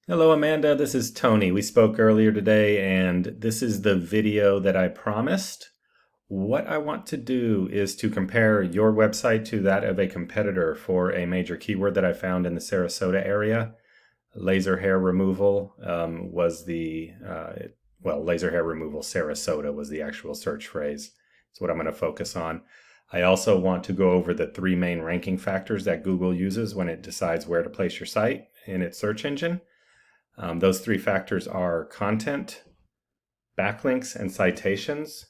Hello, Amanda. This is Tony. We spoke earlier today, and this is the video that I promised. What I want to do is to compare your website to that of a competitor for a major keyword that I found in the Sarasota area. Laser hair removal was laser hair removal Sarasota was the actual search phrase. That's what I'm going to focus on. I also want to go over the three main ranking factors that Google uses when it decides where to place your site in its search engine. Those three factors are content, backlinks, and citations.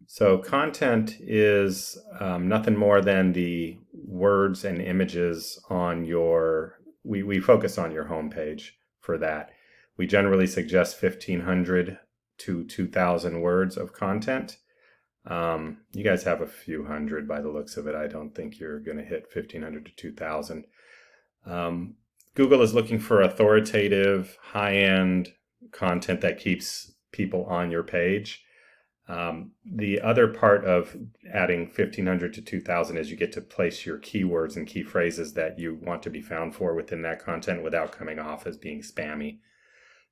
So content is nothing more than the words and images on we focus on your homepage for that. We generally suggest 1,500 to 2,000 words of content. You guys have a few hundred by the looks of it. I don't think you're going to hit 1,500 to 2,000. Google is looking for authoritative, high-end content that keeps people on your page. The other part of adding 1,500 to 2,000 is you get to place your keywords and key phrases that you want to be found for within that content without coming off as being spammy.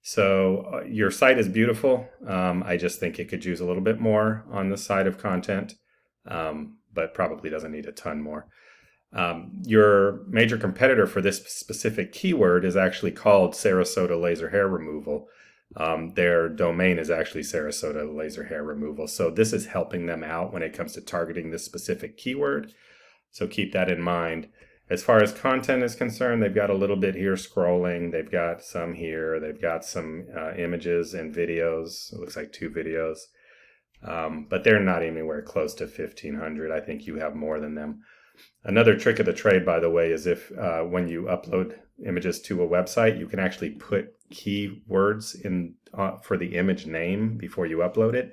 So your site is beautiful. I just think it could use a little bit more on the side of content, but probably doesn't need a ton more. Your major competitor for this specific keyword is actually called Sarasota Laser Hair Removal. Their domain is actually Sarasota Laser Hair Removal. So this is helping them out when it comes to targeting this specific keyword. So keep that in mind. As far as content is concerned, they've got a little bit here scrolling. They've got some here. They've got some images and videos. It looks like 2 videos. But they're not anywhere close to 1,500. I think you have more than them. Another trick of the trade, by the way, is if when you upload images to a website, you can actually put keywords in for the image name before you upload it.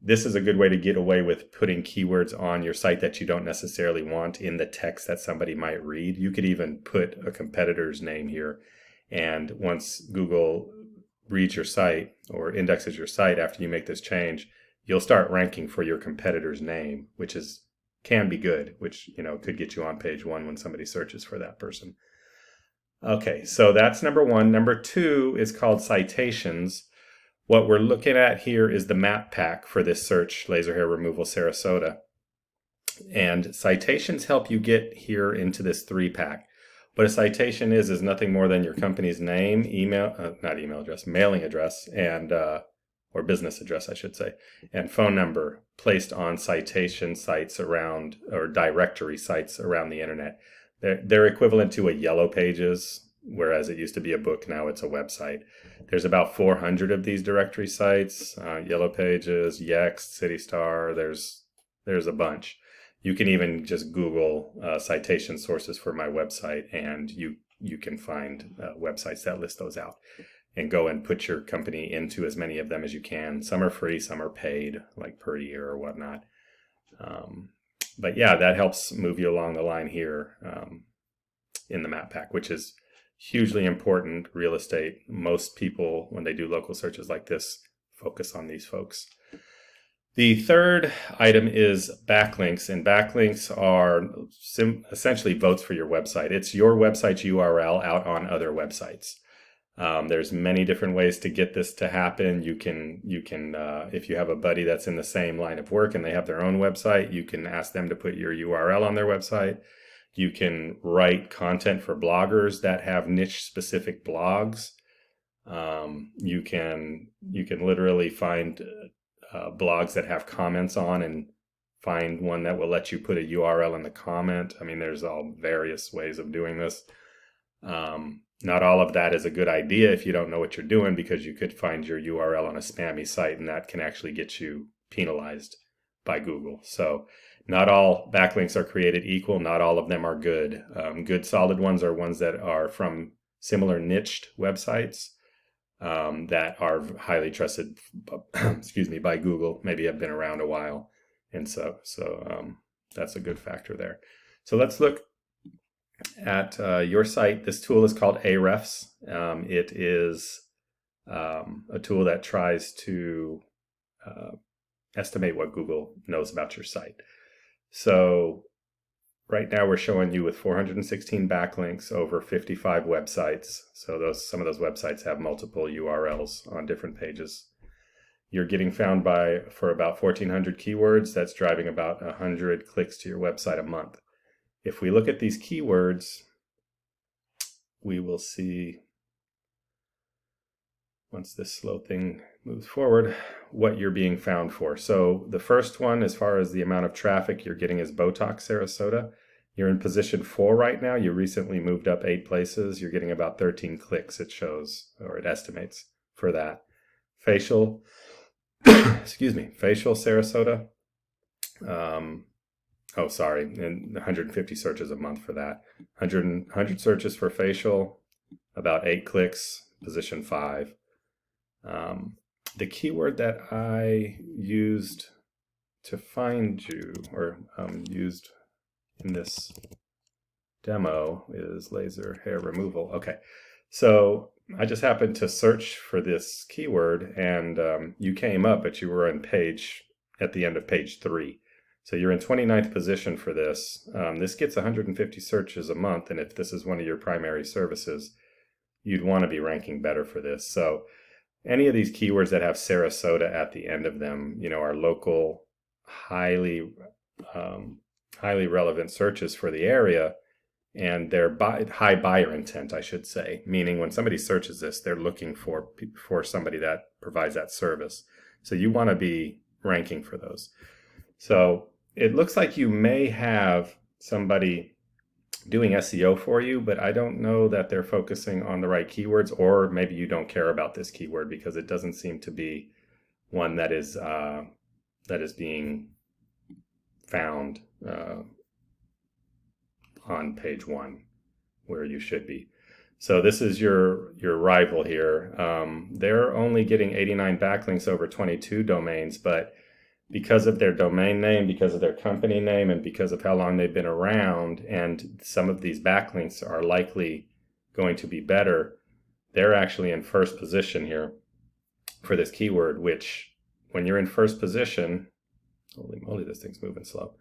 This is a good way to get away with putting keywords on your site that you don't necessarily want in the text that somebody might read. You could even put a competitor's name here, and once Google reads your site or indexes your site after you make this change, you'll start ranking for your competitor's name, which can be good, which could get you on page 1 when somebody searches for that person. Okay, so that's number 1. Number 2 is called citations. What we're looking at here is the map pack for this search, Laser Hair Removal Sarasota. And citations help you get here into this 3-pack. What a citation is nothing more than your company's name, mailing address, and or business address, I should say, and phone number placed on citation sites around, or directory sites around the internet. They're equivalent to a Yellow Pages, whereas it used to be a book, now it's a website. There's about 400 of these directory sites, Yellow Pages, Yext, CityStar, there's a bunch. You can even just Google citation sources for my website, and you can find websites that list those out. And go and put your company into as many of them as you can. Some are free, some are paid, like per year or whatnot. But yeah, that helps move you along the line here in the map pack, which is hugely important real estate. Most people, when they do local searches like this, focus on these folks. The third item is backlinks, and backlinks are essentially votes for your website. It's your website's URL out on other websites. There's many different ways to get this to happen. You can if you have a buddy that's in the same line of work and they have their own website, you can ask them to put your URL on their website. You can write content for bloggers that have niche specific blogs. You can literally find blogs that have comments on and find one that will let you put a URL in the comment. I mean, there's all various ways of doing this. Not all of that is a good idea if you don't know what you're doing, because you could find your URL on a spammy site and that can actually get you penalized by Google. So not all backlinks are created equal. Not all of them are good. Good solid ones are ones that are from similar niched websites that are highly trusted by Google, maybe have been around a while. And so that's a good factor there. So let's look at your site. This tool is called Ahrefs. It is a tool that tries to estimate what Google knows about your site. So right now we're showing you with 416 backlinks over 55 websites. So some of those websites have multiple URLs on different pages. You're getting found for about 1,400 keywords. That's driving about 100 clicks to your website a month. If we look at these keywords, we will see, once this slow thing moves forward, what you're being found for. So the first one, as far as the amount of traffic you're getting, is Botox Sarasota. You're in position 4 right now. You recently moved up 8 places. You're getting about 13 clicks, it shows, or it estimates for that. Facial, excuse me, Facial Sarasota. Oh, sorry, and 150 searches a month for that. 100 searches for facial, about 8 clicks, position 5. The keyword that I used to find you, or used in this demo, is laser hair removal. Okay, so I just happened to search for this keyword, and you came up, but you were at the end of page 3. So you're in 29th position for this. This gets 150 searches a month, and if this is one of your primary services, you'd want to be ranking better for this. So any of these keywords that have Sarasota at the end of them, are local, highly relevant searches for the area, and they're high buyer intent, I should say, meaning when somebody searches this, they're looking for somebody that provides that service. So you want to be ranking for those. So it looks like you may have somebody doing SEO for you, but I don't know that they're focusing on the right keywords, or maybe you don't care about this keyword because it doesn't seem to be one that is being found on page 1 where you should be. So this is your rival here. They're only getting 89 backlinks over 22 domains, but because of their domain name, because of their company name, and because of how long they've been around, and some of these backlinks are likely going to be better, they're actually in first position here for this keyword, which when you're in first position, holy moly, this thing's moving slow.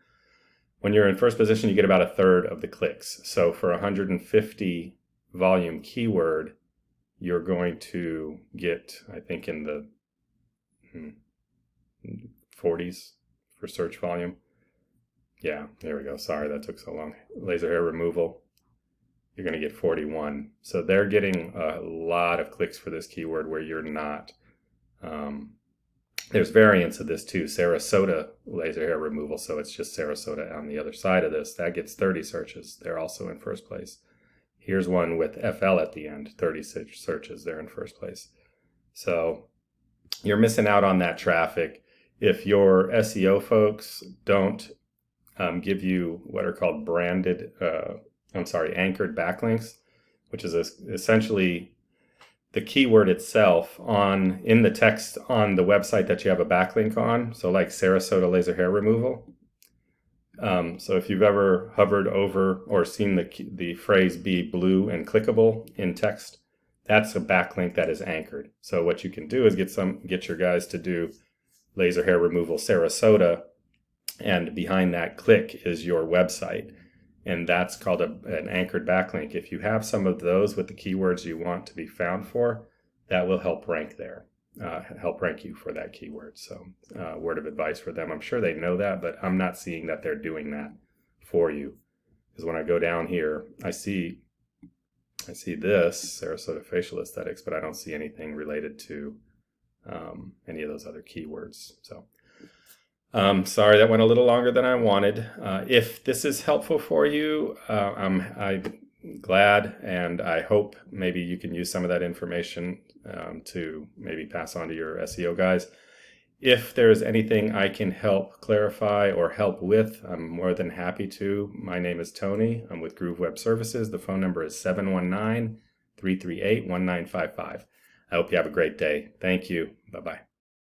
When you're in first position, you get about 1/3 of the clicks. So for 150 volume keyword, you're going to get, I think, in the 40s for search volume. Yeah, there we go. Sorry, that took so long. Laser hair removal, you're going to get 41. So they're getting a lot of clicks for this keyword where you're not. There's variants of this too. Sarasota laser hair removal, so it's just Sarasota on the other side of this. That gets 30 searches. They're also in first place. Here's one with FL at the end, 30 searches. They're in first place. So you're missing out on that traffic. If your SEO folks don't give you what are called anchored backlinks, which is essentially the keyword itself in the text on the website that you have a backlink on. So like Sarasota laser hair removal. So if you've ever hovered over or seen the phrase be blue and clickable in text, that's a backlink that is anchored. So what you can do is get your guys to do laser hair removal Sarasota, and behind that click is your website, and that's called an anchored backlink. If you have some of those with the keywords you want to be found for, that will help rank there, help rank you for that keyword. So word of advice for them. I'm sure they know that, but I'm not seeing that they're doing that for you, because when I go down here, I see this Sarasota Facial Aesthetics, but I don't see anything related to any of those other keywords. So sorry that went a little longer than I wanted. If this is helpful for you, I'm glad, and I hope maybe you can use some of that information to maybe pass on to your SEO guys. If there's anything I can help clarify or help with, I'm more than happy to. My name is Tony. I'm with Groove Web Services. The phone number is 719-338-1955. I hope you have a great day. Thank you. Bye-bye.